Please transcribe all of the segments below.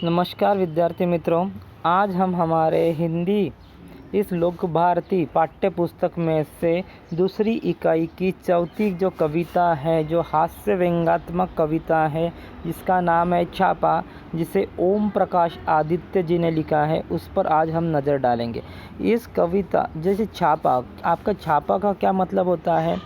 नमस्कार विद्यार्थी मित्रों, आज हम हमारे हिंदी इस लोक भारती पाठ्य पुस्तक में से दूसरी इकाई की चौथी जो कविता है, जो हास्य व्यंग्यात्मक कविता है, जिसका नाम है छापा, जिसे ओम प्रकाश आदित्य जी ने लिखा है, उस पर आज हम नज़र डालेंगे। इस कविता जैसे छापा, आपका छापा का क्या मतलब होता है?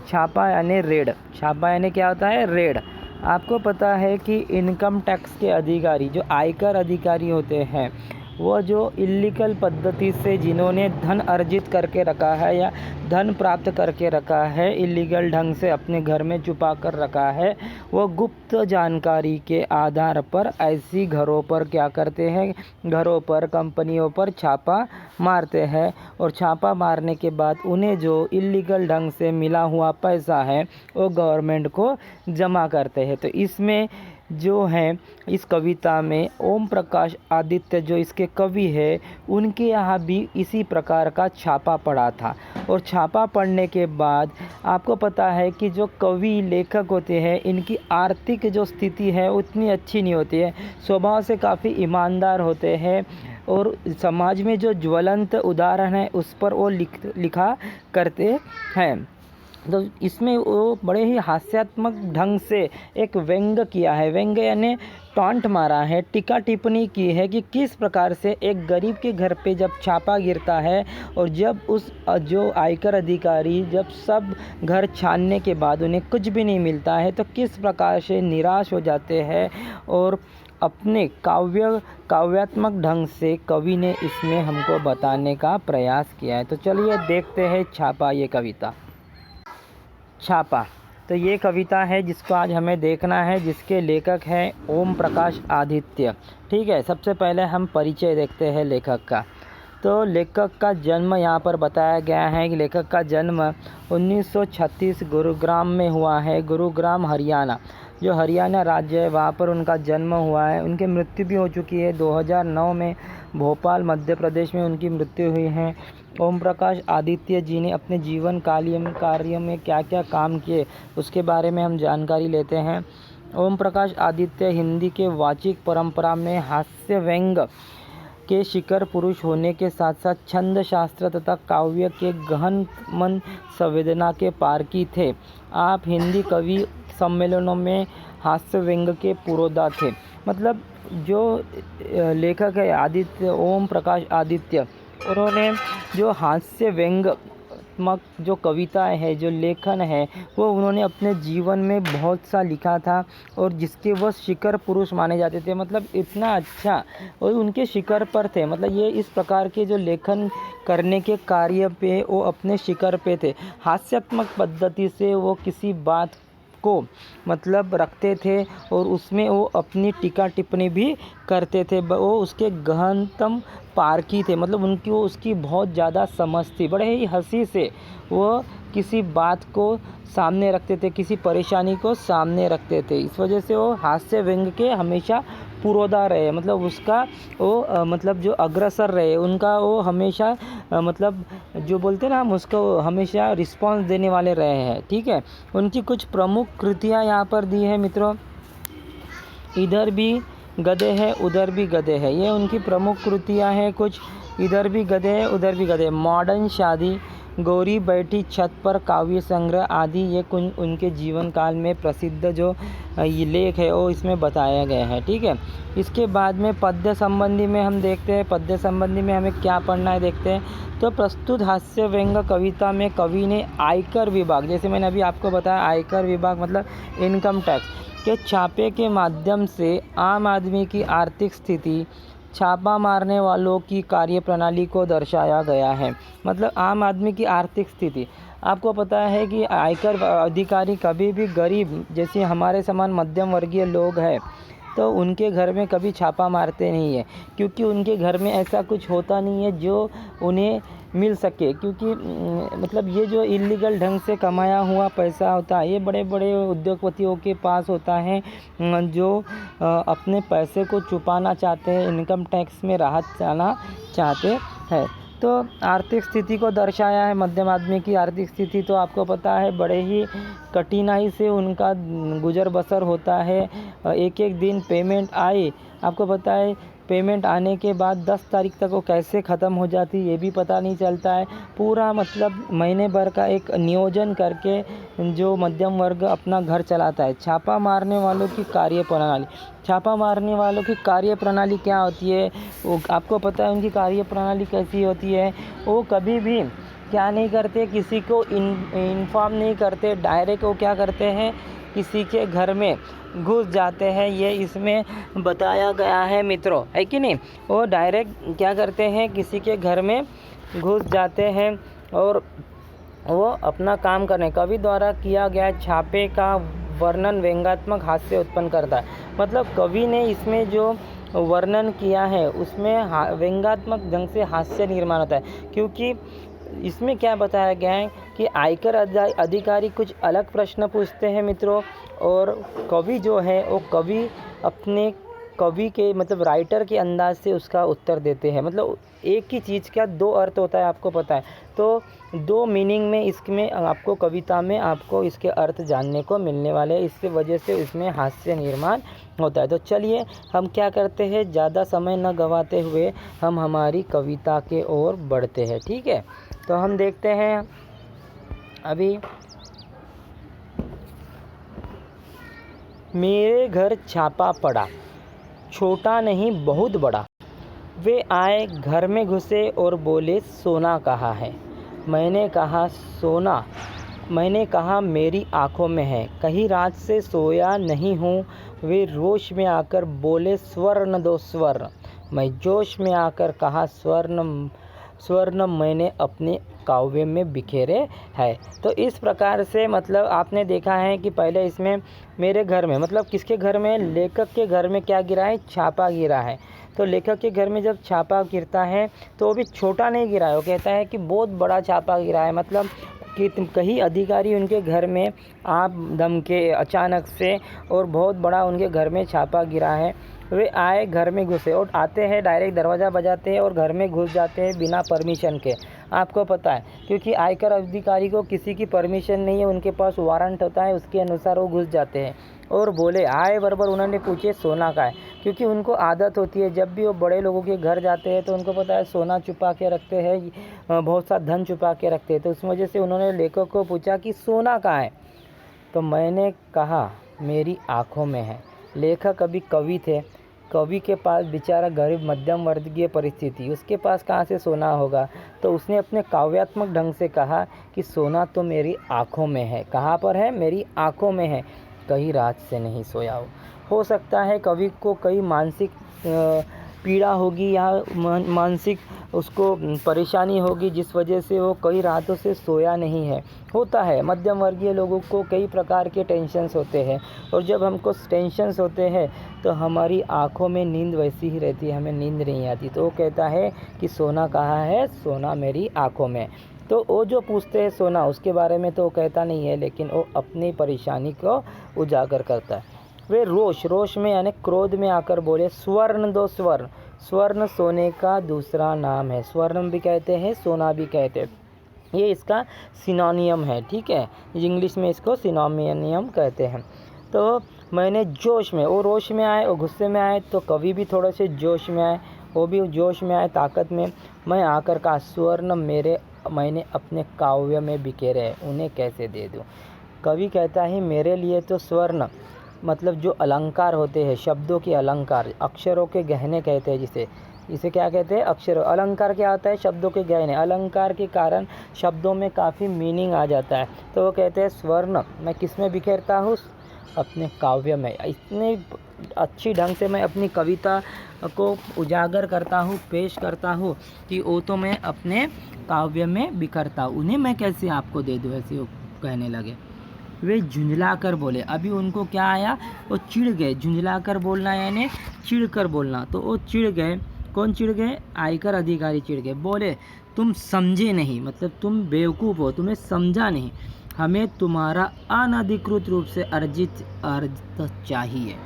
छापा यानी रेड। छापा यानी क्या होता है? रेड। आपको पता है कि इनकम टैक्स के अधिकारी, जो आयकर अधिकारी होते हैं, वो जो इल्लीगल पद्धति से जिन्होंने धन अर्जित करके रखा है या धन प्राप्त करके रखा है, इल्लीगल ढंग से अपने घर में छुपा कर रखा है, वो गुप्त जानकारी के आधार पर ऐसी घरों पर क्या करते हैं? घरों पर, कंपनियों पर छापा मारते हैं और छापा मारने के बाद उन्हें जो इल्लीगल ढंग से मिला हुआ पैसा है वो गवर्नमेंट को जमा करते हैं। तो इसमें जो है, इस कविता में ओम प्रकाश आदित्य जो इसके कवि है, उनके यहाँ भी इसी प्रकार का छापा पड़ा था। और छापा पड़ने के बाद आपको पता है कि जो कवि लेखक होते हैं, इनकी आर्थिक जो स्थिति है उतनी अच्छी नहीं होती है, स्वभाव से काफ़ी ईमानदार होते हैं और समाज में जो ज्वलंत उदाहरण है उस पर वो लिखा करते हैं। तो इसमें वो बड़े ही हास्यात्मक ढंग से एक व्यंग्य किया है। व्यंग्य यानी टॉन्ट मारा है, टीका टिप्पणी की है कि किस प्रकार से एक गरीब के घर पे जब छापा गिरता है और जब उस जो आयकर अधिकारी जब सब घर छानने के बाद उन्हें कुछ भी नहीं मिलता है, तो किस प्रकार से निराश हो जाते हैं। और अपने काव्यात्मक ढंग से कवि ने इसमें हमको बताने का प्रयास किया है। तो चलिए देखते हैं छापा, ये कविता। छापा, तो ये कविता है जिसको आज हमें देखना है, जिसके लेखक हैं ओम प्रकाश आदित्य। ठीक है, सबसे पहले हम परिचय देखते हैं लेखक का। तो लेखक का जन्म यहाँ पर बताया गया है कि लेखक का जन्म 1936 गुरुग्राम में हुआ है। गुरुग्राम हरियाणा, जो हरियाणा राज्य है, वहाँ पर उनका जन्म हुआ है। उनकी मृत्यु भी हो चुकी है। 2009 में भोपाल मध्य प्रदेश में उनकी मृत्यु हुई है। ओम प्रकाश आदित्य जी ने अपने जीवन कार्य में क्या क्या काम किए, उसके बारे में हम जानकारी लेते हैं। ओम प्रकाश आदित्य हिंदी के वाचिक परंपरा में हास्य व्यंग्य के शिखर पुरुष होने के साथ साथ छंद शास्त्र तथा काव्य के गहन मन संवेदना के पारखी थे। आप हिंदी कवि सम्मेलनों में हास्य व्यंग्य के पुरोधा थे। मतलब जो लेखक है आदित्य, ओम प्रकाश आदित्य, उन्होंने जो हास्य व्यंग्यात्मक जो कविताएं है, जो लेखन है, वो उन्होंने अपने जीवन में बहुत सा लिखा था और जिसके वो शिखर पुरुष माने जाते थे। मतलब इतना अच्छा और उनके शिखर पर थे। मतलब ये इस प्रकार के जो लेखन करने के कार्य पे वो अपने शिखर पे थे। हास्यात्मक पद्धति से वो किसी बात को मतलब रखते थे और उसमें वो अपनी टीका टिप्पणी भी करते थे। वो उसके गहनतम पारखी थे। मतलब उनकी वो उसकी बहुत ज़्यादा समझ थी। बड़े ही हंसी से वो किसी बात को सामने रखते थे, किसी परेशानी को सामने रखते थे। इस वजह से वो हास्य व्यंग्य के हमेशा पुरोधा रहे। मतलब उसका वो मतलब जो अग्रसर रहे, उनका वो हमेशा मतलब जो बोलते हैं ना, हम उसको हमेशा रिस्पांस देने वाले रहे हैं। ठीक है, उनकी कुछ प्रमुख कृतियाँ यहाँ पर दी है मित्रों। इधर भी गधे हैं, उधर भी गधे हैं, ये उनकी प्रमुख कृतियाँ हैं कुछ। इधर भी गधे हैं, उधर भी गधे। मॉडर्न शादी, गोरी बैठी छत पर, काव्य संग्रह आदि, ये उनके जीवन काल में प्रसिद्ध जो ये लेख है वो इसमें बताया गया है। ठीक है, इसके बाद में पद्य संबंधी में हम देखते हैं। पद्य संबंधी में हमें क्या पढ़ना है देखते हैं। तो प्रस्तुत हास्य व्यंग्य कविता में कवि ने आयकर विभाग, जैसे मैंने अभी आपको बताया, आयकर विभाग मतलब इनकम टैक्स के छापे के माध्यम से आम आदमी की आर्थिक स्थिति, छापा मारने वालों की कार्यप्रणाली को दर्शाया गया है। मतलब आम आदमी की आर्थिक स्थिति, आपको पता है कि आयकर अधिकारी कभी भी गरीब, जैसे हमारे समान मध्यम वर्गीय लोग हैं, तो उनके घर में कभी छापा मारते नहीं है, क्योंकि उनके घर में ऐसा कुछ होता नहीं है जो उन्हें मिल सके। क्योंकि मतलब ये जो इल्लीगल ढंग से कमाया हुआ पैसा होता है, ये बड़े बड़े उद्योगपतियों के पास होता है, जो अपने पैसे को छुपाना चाहते हैं, इनकम टैक्स में राहत चाहना चाहते हैं। तो आर्थिक स्थिति को दर्शाया है। मध्यम आदमी की आर्थिक स्थिति तो आपको पता है बड़े ही कठिनाई से उनका गुजर बसर होता है। एक एक दिन पेमेंट आए, आपको पता है पेमेंट आने के बाद 10 तारीख तक वो कैसे ख़त्म हो जाती ये भी पता नहीं चलता है। पूरा मतलब महीने भर का एक नियोजन करके जो मध्यम वर्ग अपना घर चलाता है। छापा मारने वालों की कार्यप्रणाली, छापा मारने वालों की कार्यप्रणाली क्या होती है, वो आपको पता है उनकी कार्यप्रणाली कैसी होती है। वो कभी भी क्या नहीं करते, किसी को इन्फॉर्म नहीं करते, डायरेक्ट वो क्या करते हैं, किसी के घर में घुस जाते हैं। ये इसमें बताया गया है मित्रों, है कि नहीं। वो डायरेक्ट क्या करते हैं, किसी के घर में घुस जाते हैं और वो अपना काम करने। कवि द्वारा किया गया छापे का वर्णन व्यंग्यात्मक हास्य उत्पन्न करता है। मतलब कवि ने इसमें जो वर्णन किया है उसमें व्यंग्यात्मक ढंग से हास्य निर्माण होता है, क्योंकि इसमें क्या बताया गया है कि आयकर अधिकारी कुछ अलग प्रश्न पूछते हैं मित्रों, और कवि जो है वो कवि के मतलब राइटर के अंदाज से उसका उत्तर देते हैं। मतलब एक ही चीज़ का दो अर्थ होता है, आपको पता है। तो दो मीनिंग में इसमें आपको कविता में आपको इसके अर्थ जानने को मिलने वाले हैं। इससे वजह से इसमें हास्य निर्माण होता है। तो चलिए हम क्या करते हैं, ज़्यादा समय न गंवाते हुए हम हमारी कविता के ओर बढ़ते हैं। ठीक है, तो हम देखते हैं अभी। मेरे घर छापा पड़ा, छोटा नहीं बहुत बड़ा। वे आए, घर में घुसे और बोले सोना कहाँ है। मैंने कहा सोना, मैंने कहा मेरी आँखों में है, कहीं रात से सोया नहीं हूँ। वे रोश में आकर बोले स्वर्ण दो स्वर्ण। मैं जोश में आकर कहा स्वर्ण स्वर्ण मैंने अपने काव्य में बिखेरे है। तो इस प्रकार से मतलब आपने देखा है कि पहले इसमें मेरे घर में मतलब किसके घर में, लेखक के घर में क्या गिरा है, छापा गिरा है। तो लेखक के घर में जब छापा गिरता है तो वो भी छोटा नहीं गिरा है, वो कहता है कि बहुत बड़ा छापा गिरा है। मतलब कि कई अधिकारी उनके घर में आप दम के अचानक से और बहुत बड़ा उनके घर में छापा गिरा है। वे आए, घर में घुसे, और आते हैं डायरेक्ट दरवाज़ा बजाते हैं और घर में घुस जाते हैं बिना परमिशन के। आपको पता है क्योंकि आयकर अधिकारी को किसी की परमिशन नहीं है, उनके पास वारंट होता है, उसके अनुसार वो घुस जाते हैं। और बोले आए बराबर उन्होंने पूछे सोना का है, क्योंकि उनको आदत होती है जब भी वो बड़े लोगों के घर जाते हैं तो उनको पता है सोना छुपा के रखते हैं, बहुत सा धन छुपा के रखते हैं। तो उस वजह से उन्होंने लेखक को पूछा कि सोना कहाँ है। तो मैंने कहा मेरी आँखों में है। लेखक अभी कवि थे, कवि के पास बेचारा गरीब मध्यम वर्गीय परिस्थिति, उसके पास कहाँ से सोना होगा। तो उसने अपने काव्यात्मक ढंग से कहा कि सोना तो मेरी आँखों में है। कहाँ पर है, मेरी आँखों में है, कहीं रात से नहीं सोया हो सकता है कवि को कई मानसिक पीड़ा होगी या मानसिक उसको परेशानी होगी, जिस वजह से वो कई रातों से सोया नहीं है। होता है, मध्यम वर्गीय लोगों को कई प्रकार के टेंशन्स होते हैं, और जब हमको टेंशन्स होते हैं तो हमारी आँखों में नींद वैसी ही रहती है, हमें नींद नहीं आती। तो वो कहता है कि सोना कहाँ है, सोना मेरी आँखों में। तो वो जो पूछते हैं सोना, उसके बारे में तो वो कहता नहीं है, लेकिन वो अपनी परेशानी को उजागर करता है। वे रोष में यानी क्रोध में आकर बोले स्वर्ण दो स्वर्ण। स्वर्ण सोने का दूसरा नाम है, स्वर्ण भी कहते हैं, सोना भी कहते हैं, ये इसका सिनोनियम है। ठीक है, इंग्लिश में इसको सिनोनियम कहते हैं। तो मैंने जोश में, वो रोश में आए, वो गुस्से में आए, तो कवि भी थोड़े से जोश में आए, वो भी जोश में आए, ताकत में। मैं आकर कहा स्वर्ण मैंने अपने काव्य में बिखेरे हैं, उन्हें कैसे दे दूँ। कवि कहता है मेरे लिए तो स्वर्ण मतलब जो अलंकार होते हैं, शब्दों के अलंकार, अक्षरों के गहने कहते हैं, इसे क्या कहते हैं, अक्षर। अलंकार क्या होता है, शब्दों के गहने। अलंकार के कारण शब्दों में काफ़ी मीनिंग आ जाता है। तो वो कहते हैं स्वर्ण मैं किस में बिखेरता हूँ, अपने काव्य में। इतने अच्छी ढंग से मैं अपनी कविता को उजागर करता हूँ, पेश करता हूँ कि वो तो मैं अपने काव्य में बिखरता हूँ, उन्हें मैं कैसे आपको दे दूँ, ऐसे वो कहने लगे। वे झुंझला कर बोले, अभी उनको क्या आया, वो चिढ़ गए। झुंझला कर बोलना यानी चिढ़ कर बोलना, तो वो चिढ़ गए। कौन चिढ़ गए, आयकर अधिकारी चिढ़ गए। बोले तुम समझे नहीं, मतलब तुम बेवकूफ़ हो, तुम्हें समझा नहीं, हमें तुम्हारा अनधिकृत रूप से अर्जित चाहिए।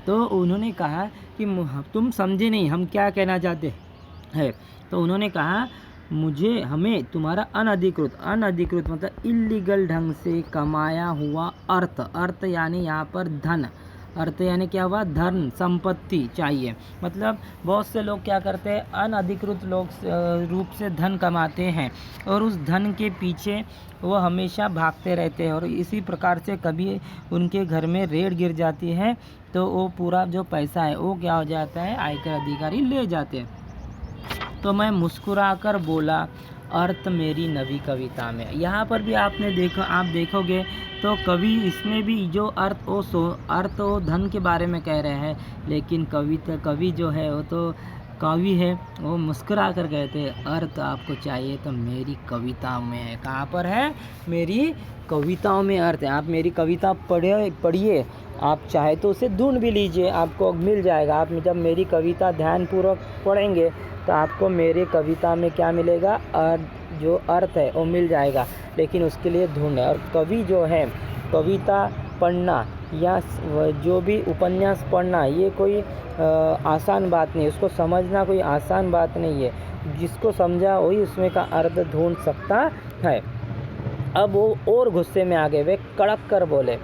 तो उन्होंने कहा कि तुम समझे नहीं हम क्या कहना चाहते हैं। तो उन्होंने कहा मुझे हमें तुम्हारा अनधिकृत मतलब इल्लीगल ढंग से कमाया हुआ अर्थ यानी यहाँ पर धन, अर्थ यानी क्या हुआ, धन संपत्ति चाहिए। मतलब बहुत से लोग क्या करते हैं, अनधिकृत लोग रूप से धन कमाते हैं और उस धन के पीछे वो हमेशा भागते रहते हैं और इसी प्रकार से कभी उनके घर में रेड गिर जाती है तो वो पूरा जो पैसा है वो क्या हो जाता है, आयकर अधिकारी ले जाते हैं। तो मैं मुस्कुराकर बोला, अर्थ मेरी नवी कविता में। यहाँ पर भी आप देखोगे तो कवि इसमें भी जो अर्थ वो धन के बारे में कह रहे हैं, लेकिन कवि जो है वो तो कवि है, वो मुस्कुरा कर कहते हैं अर्थ आपको चाहिए तो मेरी कविताओं में है। कहाँ पर है, मेरी कविताओं में अर्थ है। आप मेरी कविता पढ़िए, आप चाहे तो उसे ढूंढ भी लीजिए, आपको मिल जाएगा। आप जब मेरी कविता ध्यानपूर्वक पढ़ेंगे तो आपको मेरे कविता में क्या मिलेगा, जो अर्थ है वो मिल जाएगा, लेकिन उसके लिए ढूंढें। और कवि जो है, कविता पढ़ना या जो भी उपन्यास पढ़ना ये कोई आसान बात नहीं, उसको समझना कोई आसान बात नहीं है। जिसको समझा वही उसमें का अर्थ ढूंढ सकता है। अब वो और गुस्से में आ गए, वे कड़क कर बोले,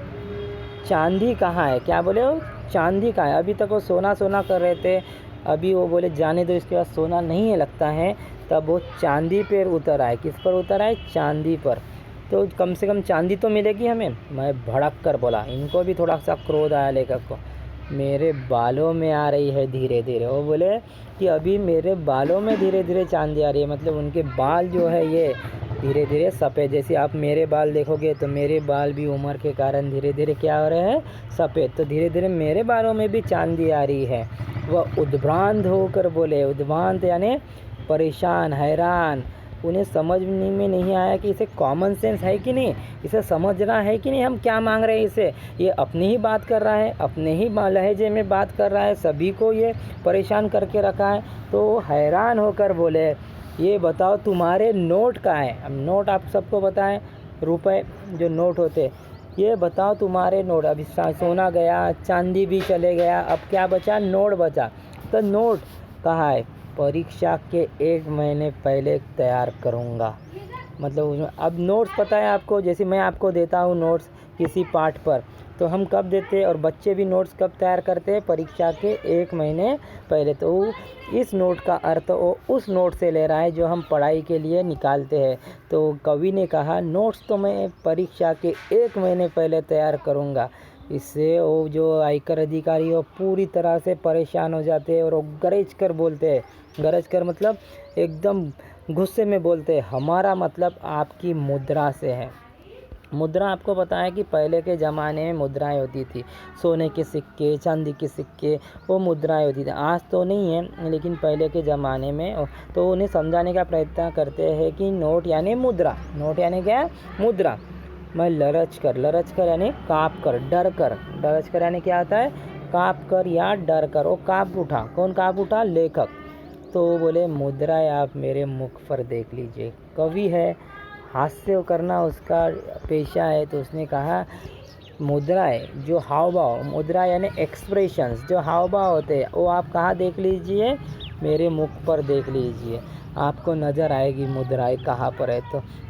चांदी कहाँ है। क्या बोले वो, चांदी कहाँ है। अभी तक वो सोना कर रहे थे, अभी वो बोले जाने दो, इसके बाद सोना नहीं है लगता है। तब वो चांदी पर उतर आए। किस पर उतर आए, चांदी पर। तो कम से कम चांदी तो मिलेगी हमें। मैं भड़क कर बोला, इनको भी थोड़ा सा क्रोध आया लेखक को, मेरे बालों में आ रही है धीरे धीरे। वो बोले कि अभी मेरे बालों में धीरे धीरे चांदी आ रही है, मतलब उनके बाल जो है ये धीरे धीरे सफ़ेद। जैसे आप मेरे बाल देखोगे तो मेरे बाल भी उम्र के कारण धीरे धीरे क्या हो रहे हैं, सफ़ेद। तो धीरे धीरे मेरे बालों में भी चांदी आ रही है। वह उद्भ्रांत होकर बोले, उद्भ्रांत यानी परेशान, हैरान। उन्हें समझ में नहीं आया कि इसे कॉमन सेंस है कि नहीं, इसे समझ रहा है कि नहीं, हम क्या मांग रहे हैं इसे। ये अपनी ही बात कर रहा है, अपने ही लहजे में बात कर रहा है, सभी को ये परेशान करके रखा है। तो हैरान होकर बोले, ये बताओ तुम्हारे नोट कहाँ है। अब नोट आप सबको बताएं, रुपए जो नोट होते, ये बताओ तुम्हारे नोट। अभी सोना गया, चांदी भी चले गया, अब क्या बचा, नोट बचा। तो नोट कहाँ है, परीक्षा के 1 महीने पहले तैयार करूँगा। मतलब उसमें अब नोट्स पता है आपको, जैसे मैं आपको देता हूँ नोट्स किसी पाठ पर, तो हम कब देते हैं और बच्चे भी नोट्स कब तैयार करते हैं, परीक्षा के 1 महीने पहले। तो इस नोट का अर्थ वो उस नोट से ले रहा है जो हम पढ़ाई के लिए निकालते हैं। तो कवि ने कहा नोट्स तो मैं परीक्षा के 1 महीने पहले तैयार करूँगा। इससे वो जो आयकर अधिकारी वो पूरी तरह से परेशान हो जाते हैं और वो गरज कर बोलते हैं, गरज कर मतलब एकदम गुस्से में बोलते हैं, हमारा मतलब आपकी मुद्रा से है। मुद्रा आपको पता है कि पहले के ज़माने में मुद्राएं होती थी, सोने के सिक्के, चांदी के सिक्के, वो मुद्राएं होती थी। आज तो नहीं है, लेकिन पहले के ज़माने में। तो उन्हें समझाने का प्रयत्न करते हैं कि नोट यानी मुद्रा, नोट यानी क्या, मुद्रा। मैं लरज कर यानी काँप कर, डर कर यानी क्या आता है, काँप कर या डर कर। वो काँप उठा, कौन काँप उठा, लेखक। तो बोले मुद्राएं आप मेरे मुख पर देख लीजिए। कवि है, हास्य करना उसका पेशा है, तो उसने कहा मुद्राएं जो हाव भाव, मुद्रा यानी एक्सप्रेशंस, जो हाव भाव होते हैं वो आप कहाँ देख लीजिए, मेरे मुख पर देख लीजिए, आपको नज़र आएगी मुद्राएं कहाँ पर है।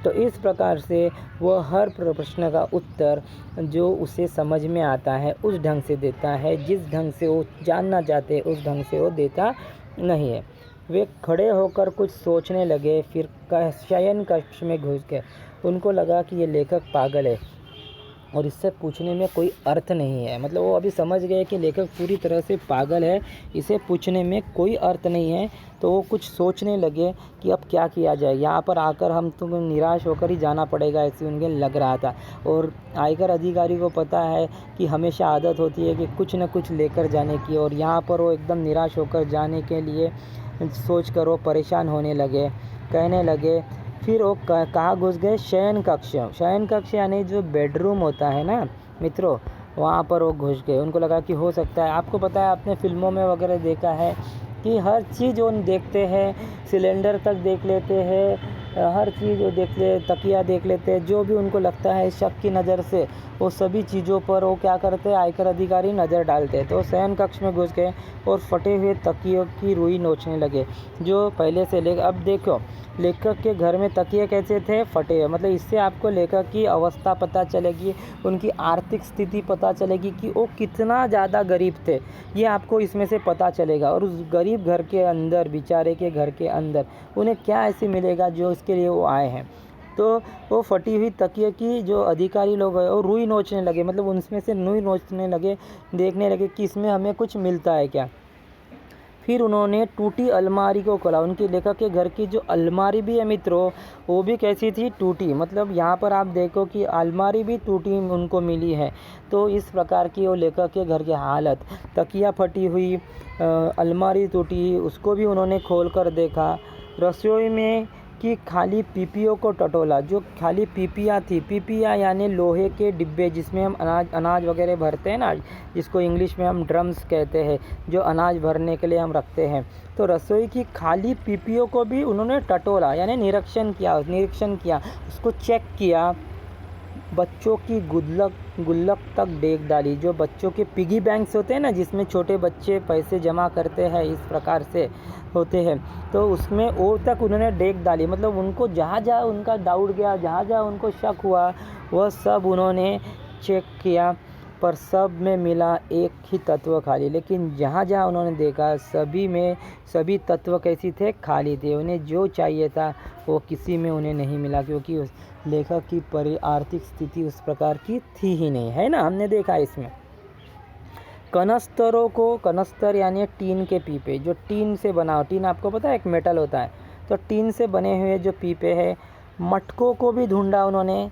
तो इस प्रकार से वो हर प्रश्न का उत्तर जो उसे समझ में आता है उस ढंग से देता है, जिस ढंग से वो जानना चाहते हैं उस ढंग से वो देता नहीं है। वे खड़े होकर कुछ सोचने लगे, फिर शयन कक्ष में घुस गए। उनको लगा कि ये लेखक पागल है और इससे पूछने में कोई अर्थ नहीं है। मतलब वो अभी समझ गए कि लेखक पूरी तरह से पागल है, इसे पूछने में कोई अर्थ नहीं है। तो वो कुछ सोचने लगे कि अब क्या किया जाए, यहाँ पर आकर हम तो निराश होकर ही जाना पड़ेगा, ऐसे उनके लग रहा था। और आयकर अधिकारी को पता है कि हमेशा आदत होती है कि कुछ न कुछ लेकर जाने की, और यहाँ पर वो एकदम निराश होकर जाने के लिए सोच कर वो परेशान होने लगे, कहने लगे। फिर वो कहाँ घुस गए, शयन कक्ष यानी जो बेडरूम होता है ना मित्रों, वहाँ पर वो घुस गए। उनको लगा कि हो सकता है, आपको पता है आपने फिल्मों में वगैरह देखा है कि हर चीज़ वो देखते हैं, सिलेंडर तक देख लेते हैं, हर चीज़ वो देख ले, तकिया देख लेते हैं, जो भी उनको लगता है शक की नज़र से वो सभी चीज़ों पर वो क्या करते हैं, आयकर अधिकारी नज़र डालते हैं। तो शयन कक्ष में घुस गए और फटे हुए तकियों की रुई नोचने लगे, जो पहले से लेकर अब देखो लेखक के घर में तकिए कैसे थे, फटे हुए। मतलब इससे आपको लेखक की अवस्था पता चलेगी, उनकी आर्थिक स्थिति पता चलेगी कि वो कितना ज़्यादा गरीब थे, ये आपको इसमें से पता चलेगा। और उस गरीब घर के अंदर, बेचारे के घर के अंदर उन्हें क्या ऐसे मिलेगा जो इसके लिए वो आए हैं। तो वो फटी हुई तकिए की जो अधिकारी लोग हैं वो रुई नोचने लगे, मतलब उनमें से रुई नोचने लगे, देखने लगे कि इसमें हमें कुछ मिलता है क्या। फिर उन्होंने टूटी अलमारी को खोला। उनके लेखक के घर की जो अलमारी भी है मित्रों, वो भी कैसी थी, टूटी। मतलब यहाँ पर आप देखो कि अलमारी भी टूटी उनको मिली है। तो इस प्रकार की वो लेखक के घर की हालत, तकिया फटी हुई, अलमारी टूटी, उसको भी उन्होंने खोल कर देखा। रसोई में कि खाली पीपियों को टटोला। जो खाली पीपियाँ थी, पीपियाँ यानी लोहे के डिब्बे जिसमें हम अनाज वगैरह भरते हैं ना, जिसको इंग्लिश में हम ड्रम्स कहते हैं, जो अनाज भरने के लिए हम रखते हैं। तो रसोई की खाली पीपियों को भी उन्होंने टटोला यानी निरीक्षण किया, उसको चेक किया। बच्चों की गुल्लक तक देख डाली। जो बच्चों के पिगी बैंक्स होते हैं ना, जिसमें छोटे बच्चे पैसे जमा करते हैं, इस प्रकार से होते हैं, तो उसमें वो तक उन्होंने देख डाली। मतलब उनको जहाँ जहाँ उनका डाउट गया, जहाँ जहाँ उनको शक हुआ, वह सब उन्होंने चेक किया, पर सब में मिला एक ही तत्व, खाली। लेकिन जहाँ जहाँ उन्होंने देखा सभी में सभी तत्व कैसी थे, खाली थे। उन्हें जो चाहिए था वो किसी में उन्हें नहीं मिला, क्योंकि उस लेखक की आर्थिक स्थिति उस प्रकार की थी ही नहीं, है ना। हमने देखा इसमें कनस्तरों को, कनस्तर यानी टीन के पीपे, जो टीन से बना हो, टीन आपको पता है एक मेटल होता है, तो टीन से बने हुए जो पीपे हैं। मटकों को भी ढूंढा उन्होंने,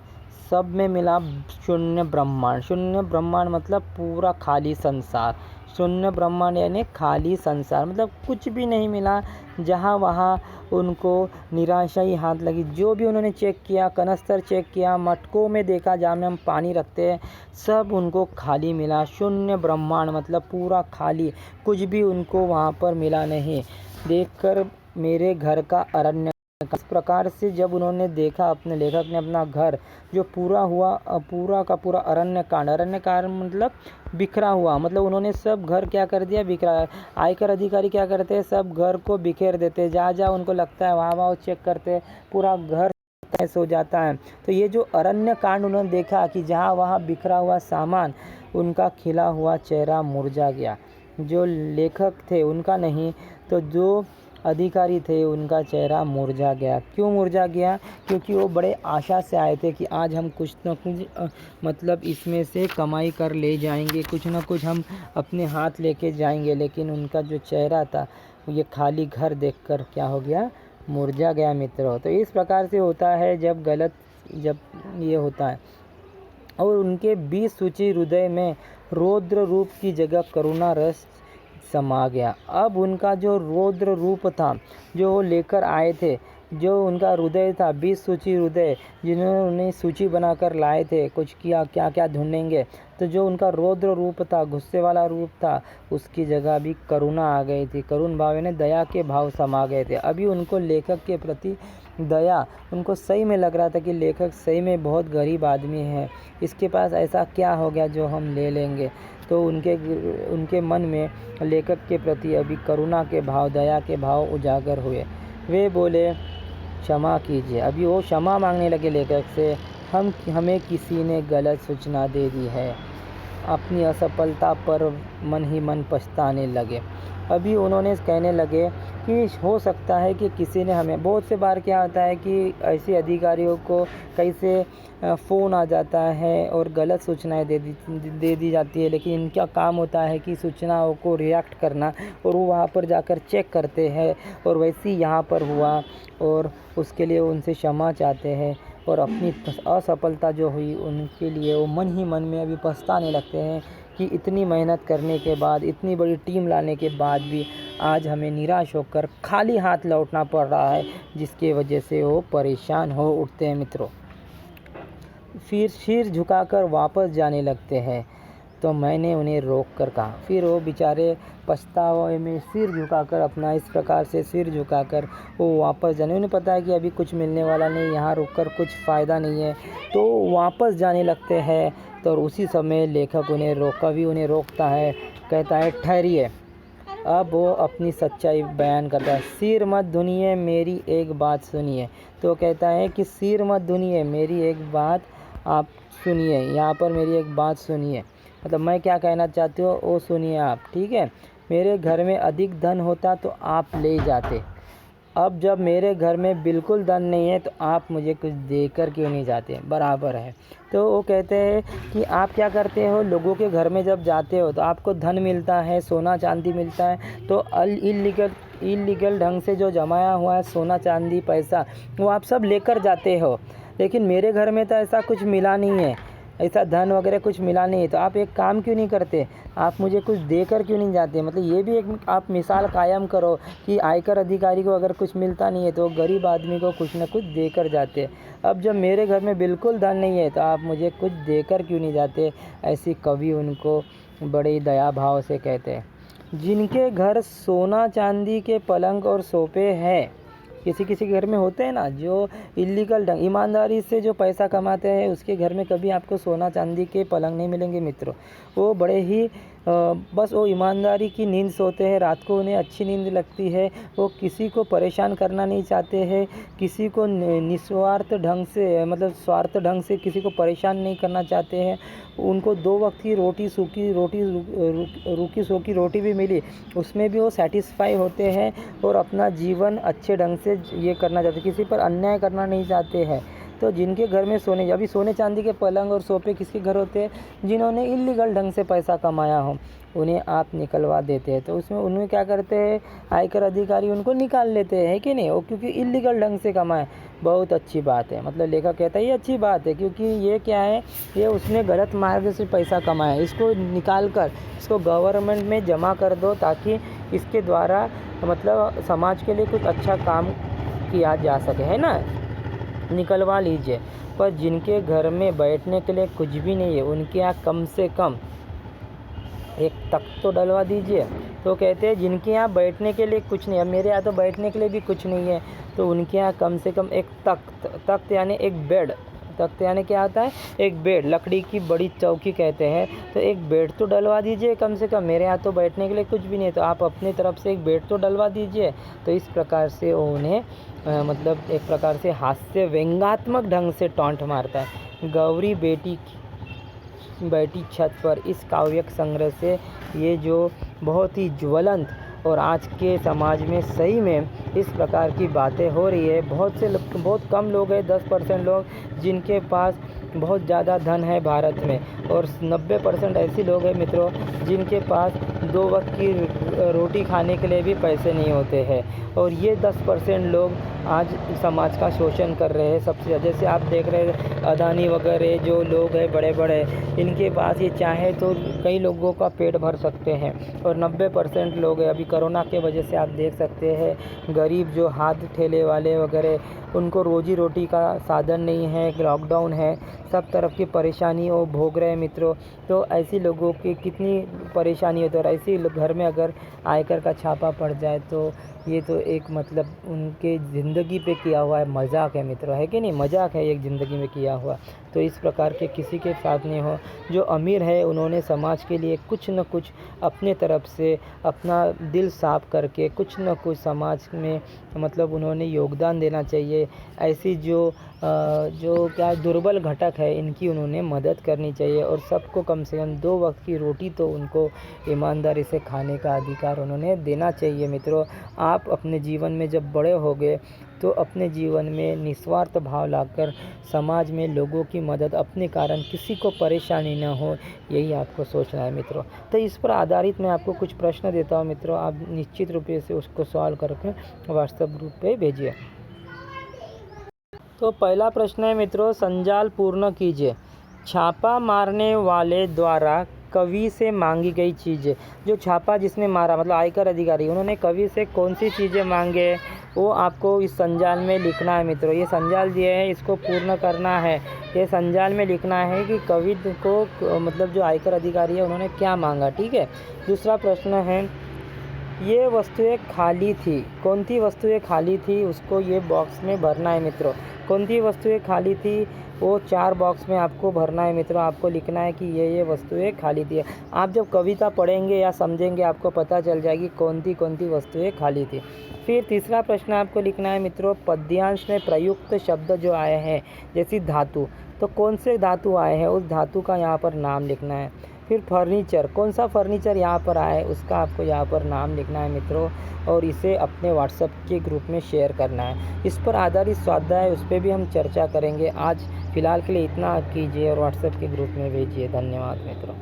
सब में मिला शून्य ब्रह्मांड। शून्य ब्रह्मांड मतलब पूरा खाली संसार। शून्य ब्रह्मांड यानी खाली संसार, मतलब कुछ भी नहीं मिला। जहाँ वहाँ उनको निराशा ही हाथ लगी। जो भी उन्होंने चेक किया, कनस्तर चेक किया, मटकों में देखा जहाँ में हम पानी रखते हैं, सब उनको खाली मिला। शून्य ब्रह्मांड मतलब पूरा खाली, कुछ भी उनको वहाँ पर मिला नहीं। देखकर मेरे घर का अरण्य, इस प्रकार से जब उन्होंने देखा, अपने लेखक ने अपना घर जो पूरा का पूरा अरण्य कांड मतलब बिखरा हुआ, मतलब उन्होंने सब घर क्या कर दिया, बिखरा। आयकर अधिकारी क्या करते हैं, सब घर को बिखेर देते हैं, जहाँ जहाँ उनको लगता है वहाँ वहाँ चेक करते हैं, पूरा घर हो जाता है। तो ये जो अरण्य कांड उन्होंने देखा कि जहाँ वहाँ बिखरा हुआ सामान, उनका खिला हुआ चेहरा मुरझा गया। जो लेखक थे उनका नहीं, तो जो अधिकारी थे उनका चेहरा मुरझा गया। क्यों मुरझा गया? क्योंकि वो बड़े आशा से आए थे कि आज हम कुछ न कुछ मतलब इसमें से कमाई कर ले जाएंगे, कुछ न कुछ हम अपने हाथ लेके जाएंगे। लेकिन उनका जो चेहरा था, ये खाली घर देखकर क्या हो गया, मुरझा गया मित्रों। तो इस प्रकार से होता है जब ये होता है। और उनके 20 सूची हृदय में रौद्र रूप की जगह करुणा रस समा गया। अब उनका जो रौद्र रूप था, जो वो लेकर आए थे, जो उनका हृदय था, 20 सूची हृदय जिन्होंने सूची बनाकर लाए थे, कुछ किया क्या क्या ढूंढेंगे, तो जो उनका रौद्र रूप था, गुस्से वाला रूप था, उसकी जगह भी करुणा आ गई थी। करुण भाव यानी दया के भाव समा गए थे। अभी उनको लेखक के प्रति दया, उनको सही में लग रहा था कि लेखक सही में बहुत गरीब आदमी है, इसके पास ऐसा क्या हो गया जो हम ले लेंगे। तो उनके मन में लेखक के प्रति अभी करुणा के भाव, दया के भाव उजागर हुए। वे बोले क्षमा कीजिए। अभी वो क्षमा मांगने लगे लेखक से, हमें किसी ने गलत सूचना दे दी है। अपनी असफलता पर मन ही मन पछताने लगे। अभी उन्होंने कहने लगे कि हो सकता है कि किसी ने हमें, बहुत से बार क्या होता है कि ऐसे अधिकारियों को कैसे फ़ोन आ जाता है और गलत सूचनाएं दे दी जाती है, लेकिन इनका काम होता है कि सूचनाओं को रिएक्ट करना, और वो वहाँ पर जाकर चेक करते हैं। और वैसे ही यहाँ पर हुआ, और उसके लिए उनसे क्षमा चाहते हैं। और अपनी असफलता जो हुई उनके लिए वो मन ही मन में अभी पछताने लगते हैं कि इतनी मेहनत करने के बाद, इतनी बड़ी टीम लाने के बाद भी आज हमें निराश होकर खाली हाथ लौटना पड़ रहा है, जिसकी वजह से वो परेशान हो उठते हैं मित्रों। फिर सिर झुकाकर वापस जाने लगते हैं। तो मैंने उन्हें रोक कर कहा। फिर वो बेचारे पछतावे में सिर झुकाकर, अपना इस प्रकार से सिर झुकाकर वो वापस जाने, उन्हें पता है कि अभी कुछ मिलने वाला नहीं, यहाँ रुककर कुछ फ़ायदा नहीं है, तो वापस जाने लगते हैं। तो उसी समय लेखक उन्हें रोकता है, कहता है ठहरिए। अब वो अपनी सच्चाई बयान करता है। सिर मत धुनिए मेरी एक बात सुनिए। तो कहता है कि सिर मत धुनिए मेरी एक बात आप सुनिए, यहाँ पर मेरी एक बात सुनिए, मतलब मैं क्या कहना चाहती हूँ वो सुनिए आप, ठीक है। मेरे घर में अधिक धन होता तो आप ले जाते, अब जब मेरे घर में बिल्कुल धन नहीं है तो आप मुझे कुछ देकर क्यों नहीं जाते, बराबर है। तो वो कहते हैं कि आप क्या करते हो, लोगों के घर में जब जाते हो तो आपको धन मिलता है, सोना चांदी मिलता है, तो इलीगल ढंग से जो जमाया हुआ है सोना चांदी पैसा वो आप सब लेकर जाते हो। लेकिन मेरे घर में तो ऐसा कुछ मिला नहीं है, ऐसा धन वगैरह कुछ मिला नहीं है, तो आप एक काम क्यों नहीं करते, आप मुझे कुछ देकर क्यों नहीं जाते। मतलब ये भी एक आप मिसाल कायम करो कि आयकर अधिकारी को अगर कुछ मिलता नहीं है तो गरीब आदमी को कुछ न कुछ देकर जाते। अब जब मेरे घर में बिल्कुल धन नहीं है तो आप मुझे कुछ देकर क्यों नहीं जाते, ऐसी कवि उनको बड़े दया भाव से कहते हैं। जिनके घर सोना चांदी के पलंग और सोफे हैं, किसी किसी के घर में होते हैं ना जो इलीगल ढंग ईमानदारी से जो पैसा कमाते हैं, उसके घर में कभी आपको सोना चांदी के पलंग नहीं मिलेंगे मित्रों। वो बड़े ही बस वो ईमानदारी की नींद सोते हैं, रात को उन्हें अच्छी नींद लगती है, वो किसी को परेशान करना नहीं चाहते हैं, किसी को निस्वार्थ ढंग से मतलब स्वार्थ ढंग से किसी को परेशान नहीं करना चाहते हैं। उनको 2 वक्त की रोटी, सूखी रोटी, रूखी सूखी रोटी भी मिली उसमें भी वो सेटिस्फाई होते हैं और अपना जीवन अच्छे ढंग से ये करना चाहते, किसी पर अन्याय करना नहीं चाहते हैं। तो जिनके घर में अभी सोने चांदी के पलंग और सोफे किसके घर होते हैं, जिन्होंने इलीगल ढंग से पैसा कमाया हो, उन्हें आप निकलवा देते हैं। तो उसमें उन्हें क्या करते हैं, आयकर अधिकारी उनको निकाल लेते हैं कि नहीं, वो क्योंकि इलीगल ढंग से कमाए। बहुत अच्छी बात है, मतलब लेखक कहता है ये अच्छी बात है, क्योंकि ये क्या है, ये उसने गलत मार्ग से पैसा कमाया, इसको निकाल कर इसको गवर्नमेंट में जमा कर दो ताकि इसके द्वारा मतलब समाज के लिए कुछ अच्छा काम किया जा सके, है ना, निकलवा लीजिए। पर जिनके घर में बैठने के लिए कुछ भी नहीं है, उनके यहाँ कम से कम एक तख्त तो डलवा दीजिए। तो कहते हैं जिनके यहाँ बैठने के लिए कुछ नहीं है, मेरे यहाँ तो बैठने के लिए भी कुछ नहीं है, तो उनके यहाँ कम से कम एक तख्त यानी एक बेड, तख्त यानी क्या आता है, एक बेड, लकड़ी की बड़ी चौकी कहते हैं, तो एक बेड तो डलवा दीजिए कम से कम। मेरे यहाँ तो बैठने के लिए कुछ भी नहीं है, तो आप अपनी तरफ से एक बेड तो डलवा दीजिए। तो इस प्रकार से उन्हें मतलब एक प्रकार से हास्य व्यंग्यात्मक ढंग से टॉन्ट मारता है। गौरी बैठी छत पर इस काव्यिक संग्रह से ये जो बहुत ही ज्वलंत और आज के समाज में सही में इस प्रकार की बातें हो रही है। बहुत कम लोग हैं, 10% लोग जिनके पास बहुत ज़्यादा धन है भारत में, और 90% ऐसे लोग हैं मित्रों जिनके पास 2 वक्त की रोटी खाने के लिए भी पैसे नहीं होते हैं। और ये 10% लोग आज समाज का शोषण कर रहे हैं सबसे ज़्यादा। जैसे आप देख रहे हैं अदानी वगैरह जो लोग हैं बड़े बड़े, इनके पास ये चाहे तो कई लोगों का पेट भर सकते हैं, और 90% लोग हैं, अभी कोरोना के वजह से आप देख सकते हैं गरीब जो हाथ ठेले वाले वगैरह, उनको रोजी रोटी का साधन नहीं है, लॉकडाउन है, सब तरफ की परेशानी वो भोग रहे हैं मित्रों। तो ऐसे लोगों की कितनी परेशानी होती है, और ऐसे घर में अगर आयकर का छापा पड़ जाए तो ये तो एक मतलब उनके ज़िंदगी पे किया हुआ है मजाक है मित्रों, है कि नहीं, मजाक है एक ज़िंदगी में किया हुआ। तो इस प्रकार के किसी के साथ नहीं हो। जो अमीर है उन्होंने समाज के लिए कुछ न कुछ अपने तरफ से अपना दिल साफ करके कुछ न कुछ समाज में मतलब उन्होंने योगदान देना चाहिए। ऐसी जो क्या दुर्बल घटक है इनकी उन्होंने मदद करनी चाहिए, और सबको कम से कम 2 वक्त की रोटी तो उनको ईमानदारी से खाने का अधिकार उन्होंने देना चाहिए। मित्रों, आप अपने जीवन में जब बड़े होगे तो अपने जीवन में निस्वार्थ भाव लाकर समाज में लोगों की मदद, अपने कारण किसी को परेशानी न हो, यही आपको सोचना है मित्रों। तो इस पर आधारित मैं आपको कुछ प्रश्न देता हूँ मित्रों, आप निश्चित रूप से उसको सॉल्व करके व्हाट्सएप ग्रुप पे भेजिए। तो पहला प्रश्न है मित्रों, संजाल पूर्ण कीजिए। छापा मारने वाले द्वारा कवि से मांगी गई चीज़ें, जो छापा जिसने मारा मतलब आयकर अधिकारी, उन्होंने कवि से कौन सी चीज़ें मांगे वो आपको इस संजाल में लिखना है मित्रों। ये संजाल दिए है, इसको पूर्ण करना है। ये संजाल में लिखना है कि कवि को मतलब जो आयकर अधिकारी है उन्होंने क्या मांगा, ठीक है। दूसरा प्रश्न है, ये वस्तुएं खाली थी। कौन सी वस्तुएं खाली थी उसको ये बॉक्स में भरना है मित्रों। कौन सी वस्तुएं खाली थी वो 4 बॉक्स में आपको भरना है मित्रों। आपको लिखना है कि ये वस्तुएं खाली थी। आप जब कविता पढ़ेंगे या समझेंगे आपको पता चल जाएगी कौन सी वस्तुएं खाली थी। फिर तीसरा प्रश्न आपको लिखना है मित्रों, पद्यांश में प्रयुक्त शब्द जो आए हैं जैसी धातु, तो कौन से धातु आए हैं उस धातु का यहाँ पर नाम लिखना है। फिर फर्नीचर, कौन सा फर्नीचर यहाँ पर आया है उसका आपको यहाँ पर नाम लिखना है मित्रों, और इसे अपने व्हाट्सएप के ग्रुप में शेयर करना है। इस पर आधारित स्वाध्याय उस पर भी हम चर्चा करेंगे। आज फ़िलहाल के लिए इतना कीजिए और व्हाट्सएप के ग्रुप में भेजिए। धन्यवाद मित्रों।